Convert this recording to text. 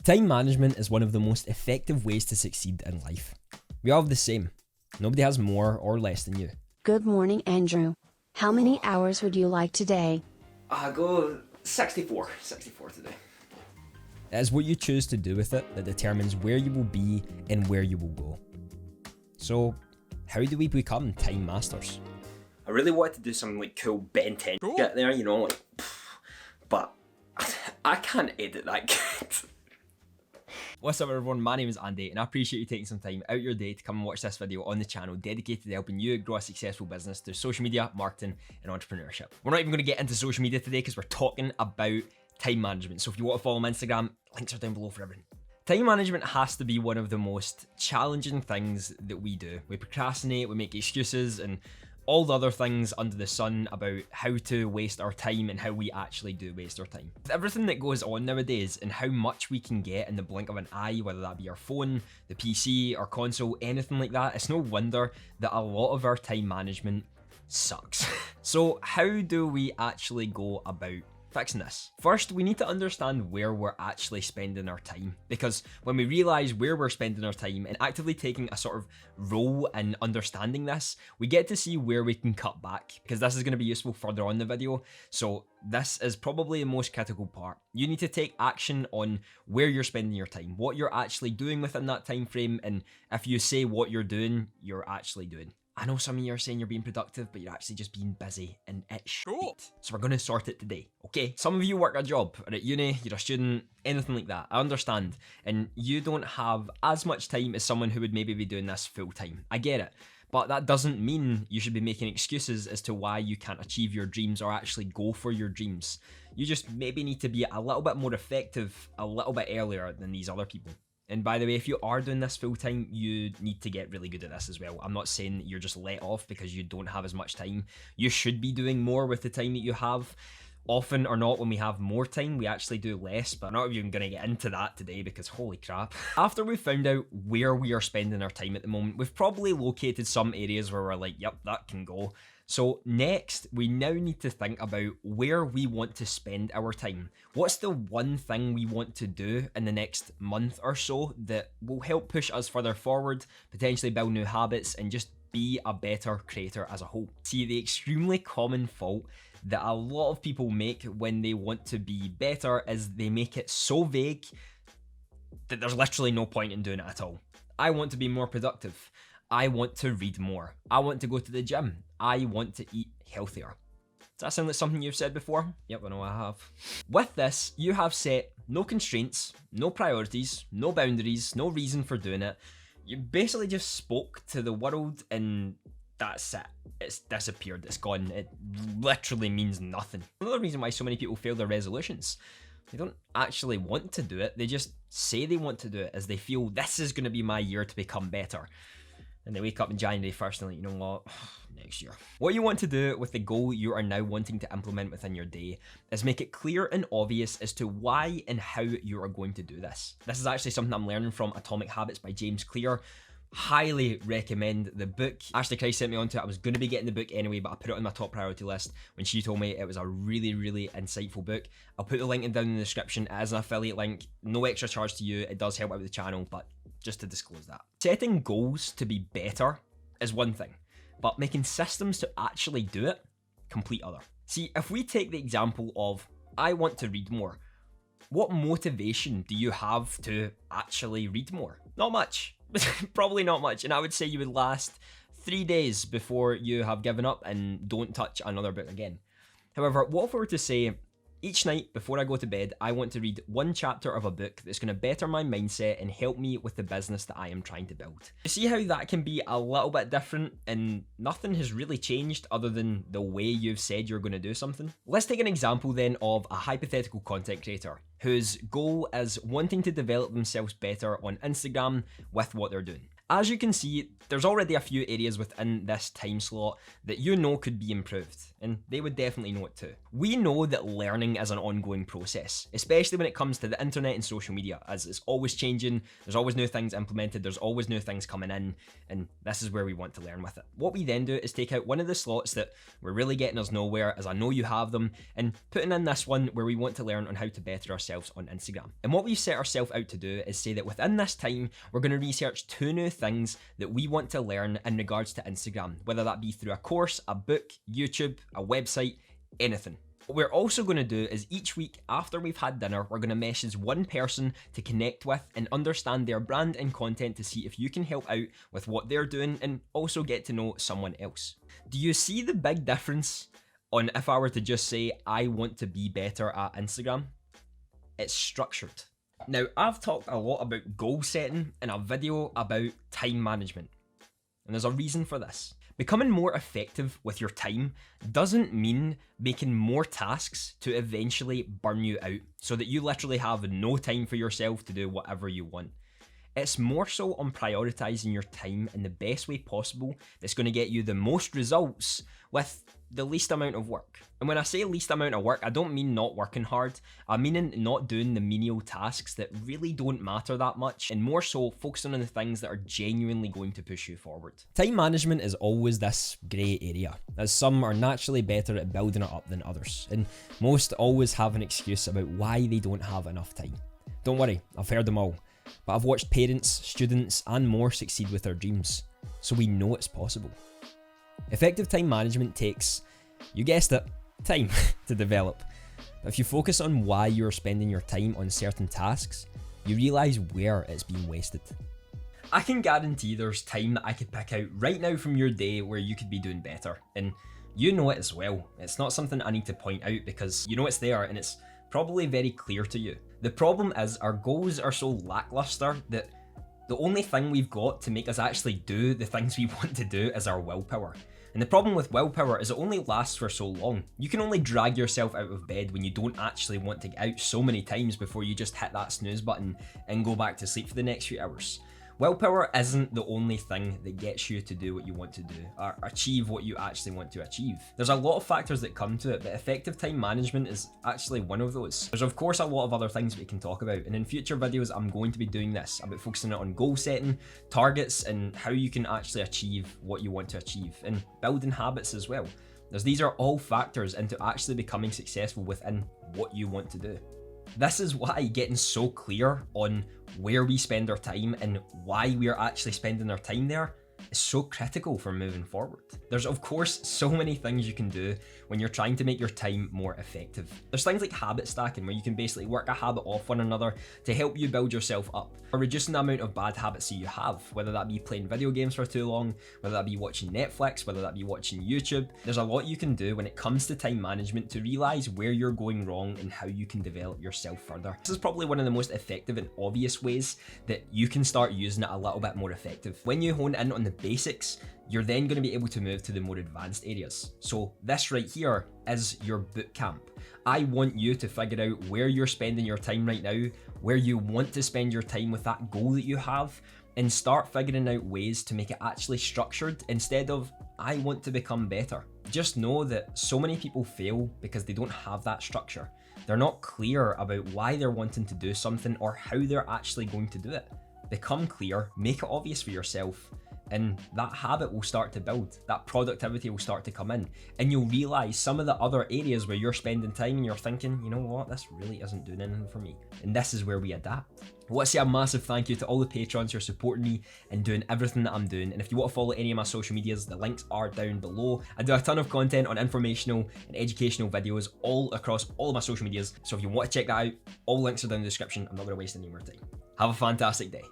Time management is one of the most effective ways to succeed in life. We all have the same. Nobody has more or less than you. Good morning, Andrew. How many hours would you like today? I go 64 today. It is what you choose to do with it that determines where you will be and where you will go. So, how do we become time masters? I really wanted to do something like cool Ben 10 get there, you know, like, but I can't edit that good. What's up everyone, my name is Andy and I appreciate you taking some time out your day to come and watch this video on the channel dedicated to helping you grow a successful business through social media, marketing and entrepreneurship. We're not even going to get into social media today because we're talking about time management. So if you want to follow my Instagram, links are down below for everything. Time management has to be one of the most challenging things that we do. We procrastinate, we make excuses and all the other things under the sun about how to waste our time and how we actually do waste our time. With everything that goes on nowadays and how much we can get in the blink of an eye, whether that be our phone, the PC, our console, anything like that, it's no wonder that a lot of our time management sucks. So how do we actually go about fixing this? First, we need to understand where we're actually spending our time, because when we realize where we're spending our time and actively taking a sort of role in understanding this, we get to see where we can cut back, because this is going to be useful further on in the video. So this is probably the most critical part. You need to take action on where you're spending your time, what you're actually doing within that time frame, and if you say what you're doing, you're actually doing. I know some of you are saying you're being productive, but you're actually just being busy and it's shit. So we're gonna sort it today, okay? Some of you work a job, or at uni, you're a student, anything like that. I understand. And you don't have as much time as someone who would maybe be doing this full time. I get it. But that doesn't mean you should be making excuses as to why you can't achieve your dreams or actually go for your dreams. You just maybe need to be a little bit more effective a little bit earlier than these other people. And by the way, if you are doing this full time, you need to get really good at this as well. I'm not saying that you're just let off because you don't have as much time. You should be doing more with the time that you have. Often or not, when we have more time, we actually do less, but I'm not even going to get into that today because holy crap. After we've found out where we are spending our time at the moment, we've probably located some areas where we're like, yep, that can go. So next, we now need to think about where we want to spend our time. What's the one thing we want to do in the next month or so that will help push us further forward, potentially build new habits, and just be a better creator as a whole? See, the extremely common fault that a lot of people make when they want to be better is they make it so vague that there's literally no point in doing it at all. I want to be more productive. I want to read more. I want to go to the gym. I want to eat healthier. Does that sound like something you've said before? Yep, I know I have. With this, you have set no constraints, no priorities, no boundaries, no reason for doing it. You basically just spoke to the world and that's it. It's disappeared, it's gone. It literally means nothing. Another reason why so many people fail their resolutions. They don't actually want to do it. They just say they want to do it as they feel this is going to be my year to become better. And they wake up in January 1st and like, you know what, next year. What you want to do with the goal you are now wanting to implement within your day is make it clear and obvious as to why and how you are going to do this. This is actually something I'm learning from Atomic Habits by James Clear. Highly recommend the book. Ashley Christ sent me onto it. I was going to be getting the book anyway, but I put it on my top priority list when she told me it was a really, really insightful book. I'll put the link down in the description. It is an affiliate link. No extra charge to you. It does help out with the channel, but just to disclose that. Setting goals to be better is one thing, but making systems to actually do it, complete other. See, if we take the example of, I want to read more, what motivation do you have to actually read more? Not much. Probably not much. And I would say you would last 3 days before you have given up and don't touch another book again. However, what if we were to say, each night before I go to bed, I want to read one chapter of a book that's going to better my mindset and help me with the business that I am trying to build. You see how that can be a little bit different and nothing has really changed other than the way you've said you're going to do something? Let's take an example then of a hypothetical content creator whose goal is wanting to develop themselves better on Instagram with what they're doing. As you can see, there's already a few areas within this time slot that you know could be improved, and they would definitely know it too. We know that learning is an ongoing process, especially when it comes to the internet and social media, as it's always changing, there's always new things implemented, there's always new things coming in, and this is where we want to learn with it. What we then do is take out one of the slots that were really getting us nowhere, as I know you have them, and putting in this one where we want to learn on how to better ourselves on Instagram. And what we've set ourselves out to do is say that within this time, we're going to research 2 new things that we want to learn in regards to Instagram, whether that be through a course, a book, YouTube, a website, anything. What we're also going to do is each week after we've had dinner, we're going to message one person to connect with and understand their brand and content to see if you can help out with what they're doing and also get to know someone else. Do you see the big difference on if I were to just say, I want to be better at Instagram? It's structured. Now, I've talked a lot about goal setting in a video about time management, and there's a reason for this. Becoming more effective with your time doesn't mean making more tasks to eventually burn you out so that you literally have no time for yourself to do whatever you want. It's more so on prioritizing your time in the best way possible that's going to get you the most results with the least amount of work. And when I say least amount of work, I don't mean not working hard. I mean not doing the menial tasks that really don't matter that much, and more so focusing on the things that are genuinely going to push you forward. Time management is always this grey area, as some are naturally better at building it up than others, and most always have an excuse about why they don't have enough time. Don't worry, I've heard them all. But I've watched parents, students, and more succeed with their dreams, so we know it's possible. Effective time management takes, you guessed it, time to develop. But if you focus on why you're spending your time on certain tasks, you realise where it's being wasted. I can guarantee there's time that I could pick out right now from your day where you could be doing better, and you know it as well. It's not something I need to point out because you know it's there and it's probably very clear to you. The problem is our goals are so lackluster that the only thing we've got to make us actually do the things we want to do is our willpower. And the problem with willpower is it only lasts for so long. You can only drag yourself out of bed when you don't actually want to get out so many times before you just hit that snooze button and go back to sleep for the next few hours. Willpower isn't the only thing that gets you to do what you want to do, or achieve what you actually want to achieve. There's a lot of factors that come to it, but effective time management is actually one of those. There's of course a lot of other things we can talk about, and in future videos I'm going to be doing this, about focusing on goal setting, targets, and how you can actually achieve what you want to achieve, and building habits as well. As these are all factors into actually becoming successful within what you want to do. This is why getting so clear on where we spend our time and why we are actually spending our time there is so critical for moving forward. There's of course so many things you can do when you're trying to make your time more effective. There's things like habit stacking, where you can basically work a habit off one another to help you build yourself up, or reducing the amount of bad habits that you have, whether that be playing video games for too long, whether that be watching Netflix, whether that be watching YouTube. There's a lot you can do when it comes to time management to realize where you're going wrong and how you can develop yourself further. This is probably one of the most effective and obvious ways that you can start using it a little bit more effective. When you hone in on the basics, you're then going to be able to move to the more advanced areas. So this right here is your boot camp. I want you to figure out where you're spending your time right now, where you want to spend your time with that goal that you have, and start figuring out ways to make it actually structured instead of, I want to become better. Just know that so many people fail because they don't have that structure. They're not clear about why they're wanting to do something or how they're actually going to do it. Become clear, make it obvious for yourself, and that habit will start to build. That productivity will start to come in, and you'll realize some of the other areas where you're spending time and you're thinking, you know what, this really isn't doing anything for me. And this is where we adapt. I want to say a massive thank you to all the patrons who are supporting me and doing everything that I'm doing. And if you want to follow any of my social medias, the links are down below. I do a ton of content on informational and educational videos all across all of my social medias. So if you want to check that out, all links are down in the description. I'm not going to waste any more time. Have a fantastic day.